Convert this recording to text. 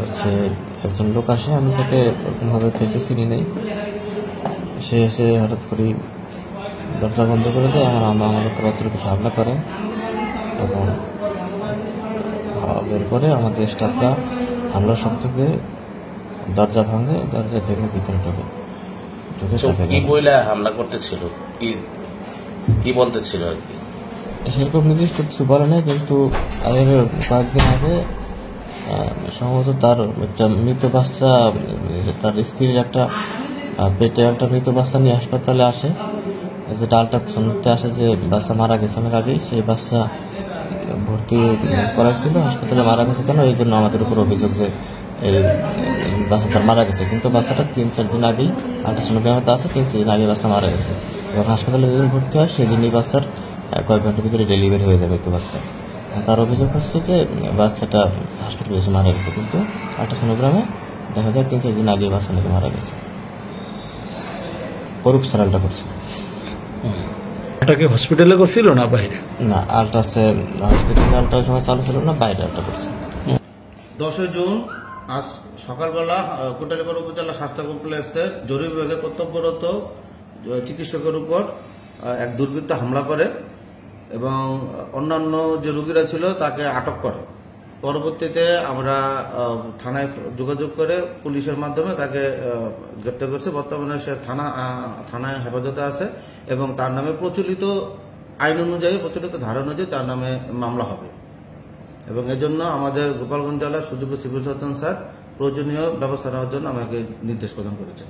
হচ্ছে একজন লোক আসে, আমি তাকে ওরকমভাবে ফেসে চিনি নেই। সে এসে হঠাৎ করে দরজা বন্ধ করে দেয়, আমার উপর অতিরিক্ত হামলা করে। তখন বের করে আমাদের স্টাফরা হামলার শব্দ পেয়ে দরজা ভাঙে, দরজা ভেঙে ভিতরে ঢোকে। কি বইলা হামলা করতেছিল, কি বলতেছিল আর কি? সেরকম নির্দিষ্ট কিছু বলে নাই, কিন্তু এর কয়েকদিন আগে সম্ভবত তার একটা মৃত বাচ্চা, তার স্ত্রীর একটা পেটে একটা মৃত বাচ্চা নিয়ে হাসপাতালে আসে, যেটা আল্ট্রাসাউন্ড করতে আসে যে বাচ্চা মারা গেছে অনেক আগেই। সেই বাচ্চা ভর্তি করাইছিল, হাসপাতালে মারা গেছে কেন, এই জন্য আমাদের উপর অভিযোগ যে এই বাচ্চাটা মারা গেছে। কিন্তু বাচ্চাটা 3-4 দিন আগেই আল্ট্রাসোনোগ্রামে আছে, 3-4 দিন আগে বাচ্চা মারা গেছে। এবং হাসপাতালে যেদিন ভর্তি হয় সেদিনই বাচ্চার কয়েক ঘন্টার ভিতরে ডেলিভারি হয়ে যাবে। তো বাচ্চা, তার অভিযোগ হচ্ছে যে বাচ্চাটা হাসপাতালে এসে মারা গেছে, কিন্তু আল্ট্রাসোনোগ্রামে দেখা যায় 3-4 দিন আগে বাচ্চা নাকি মারা গেছে। করুপ সারালটা করছে। এটাকে হসপিটালে করছিল না বাইরে? না, হসপিটালে আলটা ওই সময় চালু ছিল না, বাইরে আলটা করছে। 10 জুন আজ সকালবেলা কোটালীপাড়া উপজেলা স্বাস্থ্য কমপ্লেক্সের জরুরি বিভাগে কর্তব্যরত চিকিৎসকের উপর এক দুর্বৃত্ত হামলা করে এবং অন্যান্য যে রোগীরা ছিল তাকে আটক করে। পরবর্তীতে আমরা থানায় যোগাযোগ করে পুলিশের মাধ্যমে তাকে গ্রেপ্তার করছে। বর্তমানে সে থানায় হেফাজতে আছে এবং তার নামে প্রচলিত আইন অনুযায়ী, প্রচলিত ধারা অনুযায়ী তার নামে মামলা হবে। এবং এজন্য আমাদের গোপালগঞ্জ জেলার সুযোগ্য সিভিল সার্জন স্যার প্রয়োজনীয় ব্যবস্থা নেওয়ার জন্য আমাকে নির্দেশ প্রদান করেছেন।